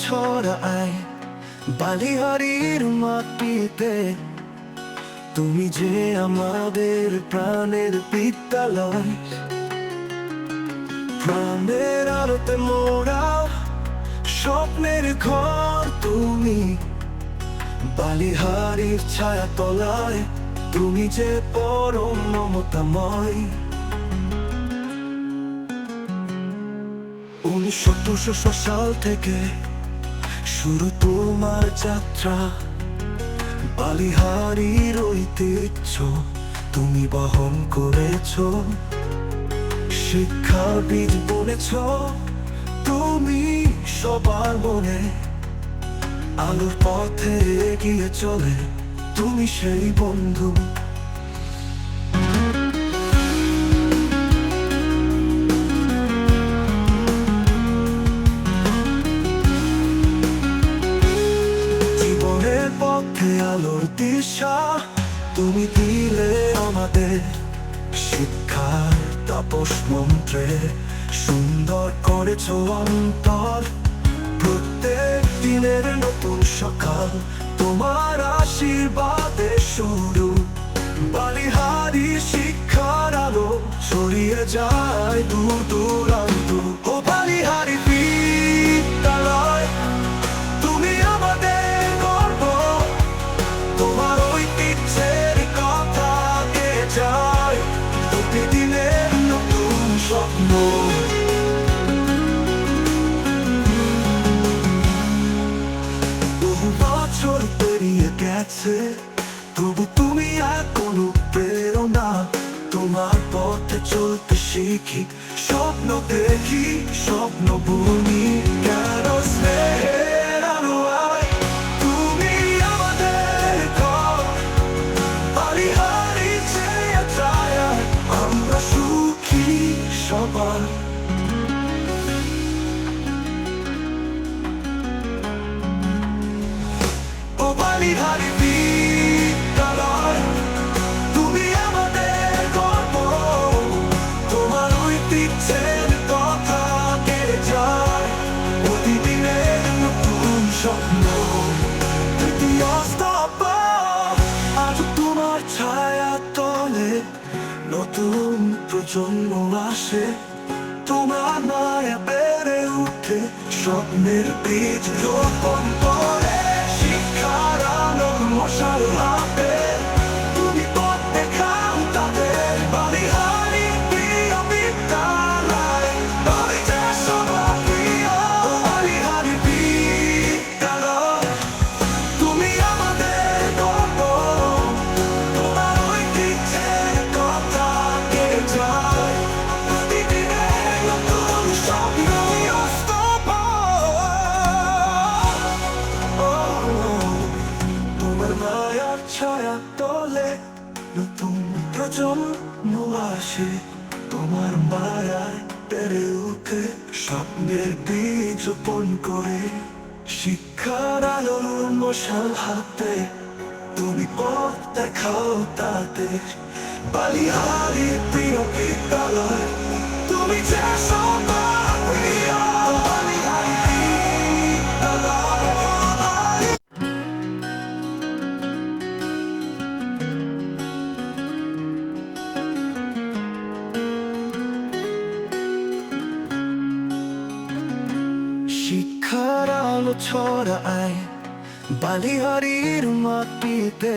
ছড়ায় বালিহারির মাটিতে। তুমি যে আমাদের প্রাণের বিদ্যালয়, প্রাণের আলোতে মোরা স্বপ্নের ঘর তুমি। বালিহারির ছায়া তলায় তুমি যে পরম মমতাময়। 1900 সাল থেকে শুরু তোমার যাত্রা, বালিহারির ঐতিহ্য তুমি বহন করেছ। শিক্ষার বীজ বুনেছ তুমি সবার মনে। আলোর পথে এগিয়ে চলে তুমি সেই বন্ধু। জীবনের পথে আলোর দিশা তুমি দিলে আমাদের। শিক্ষার তাপস মন্ত্রে সুন্দর করেছ অন্তর। প্রত্যেক দিনের নতুন সকাল তোমার আশীর্বাদে শুরু। বালিহারি শিক্ষার আলো ছড়িয়ে যায় দূর দূরান্ত। ও বালিহারি বিদ্যালয় তুমি আমাদের গর্ব। তোমার ঐতিহ্যের কথা গে যায় প্রতিদিনের নতুন স্বপ্ন। বছর পেরিয়ে গেছে তবু তুমি এখনো প্রেরণা। তোমার পথে চলতে শিখি, স্বপ্ন দেখি, স্বপ্ন বুনি। কেন স্নেহের আলোয় তুমি আমাদের ঘর। বালিহারি চেয়ে ছায়ায় আমরা সুখী সবার। ও বালিহারি বিদ্যালয় তুমি আমাদের গর্ব। তোমার ঐতিহ্যের কথা গে যায় প্রতিদিনের নতুন স্বপ্ন। তৃতীয় স্তম্ভ আজ তোমার ছায়া তলে নতুন প্রজন্ম আসে। তোমার মায়া বেড়ে উঠে স্বপ্নের বীজ রোপণ করে। শিক্ষার আলোর মশাল হাতে তুমি পথ দেখাও তাদের। বালিহারি প্রিয় বিদ্যালয় তুমি যে সবার প্রিয়। বালিহারি বিদ্যালয় তুমি আমাদের গর্ব। তোমার ঐতিহ্যের কথা গে যায় প্রতিদিনের নতুন স্বপ্ন। তোমার মায়ার ছায়া তলে নতুন প্রজন্ম আসে। তোমার মায়ায় বেড়ে উঠে স্বপ্নের বীজ রোপণ করে। শিক্ষার আলোর মশাল হাতে তুমি পথ দেখাও তাদের। বালিহারি প্রিয় বিদ্যালয় তুমি যে সবার প্রিয়। বালিহারি বিদ্যালয়। শিক্ষার আলো ছড়ায় বালিহারির মাটিতে।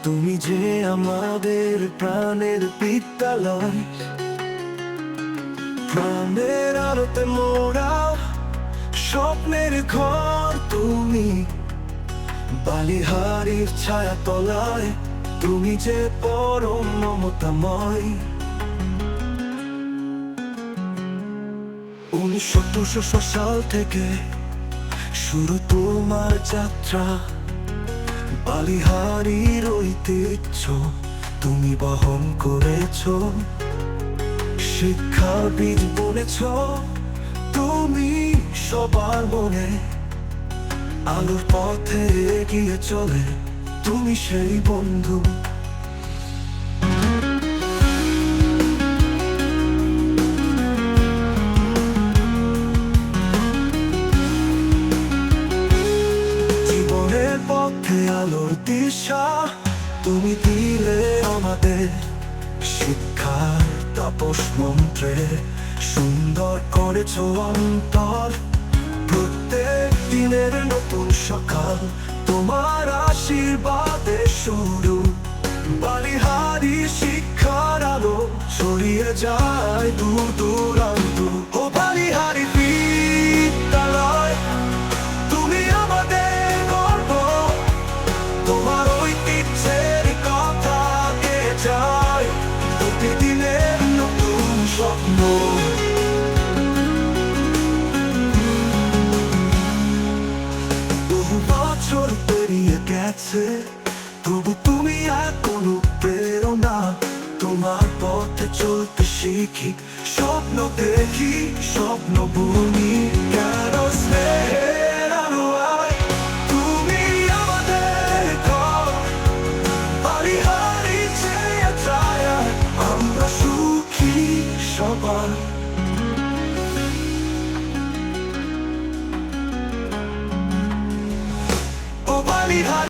তুমি যে আমাদের প্রাণের বিদ্যালয়, প্রাণের আলোতে মোরা স্বপ্নের ঘর তুমি। বালিহারির ছায়া তলায় তুমি যে পরম মমতাময়। 1900 সাল থেকে শুরু তোমার যাত্রা, বালিহারির ঐতিহ্য তুমি বহন করেছ। শিক্ষার বীজ বুনেছ তুমি সবার মনে। আলোর পথে এগিয়ে চলে তুমি সেই বন্ধু। পথে আলোর দিশা, তুমি দিলে আমাদের শিক্ষার তাপস মন্ত্রে সুন্দর করেছ অন্তর। প্রত্যেক দিনের নতুন সকাল তোমার আশীর্বাদে শুরু, বালিহারি শিক্ষার আলো ছড়িয়ে যায় দূর দূরান্ত। ও বালিহারি বিদ্যালয়, তুমি আমাদের গর্ব, তোমার ঐতিহ্যের কথা কে যায় প্রতিদিনের নতুন স্বপ্ন। বহু বছর পেরিয়ে গেছে, তবু তুমি এখনো প্রেরণা। তোমার পথে চলতে শিখি, স্বপ্ন দেখি, স্বপ্ন বুনি, কেন স্নেহের আলোয় তুমি আমাদের ঘর। বালিহারি চেয়ে যায় আমরা সুখী সবার।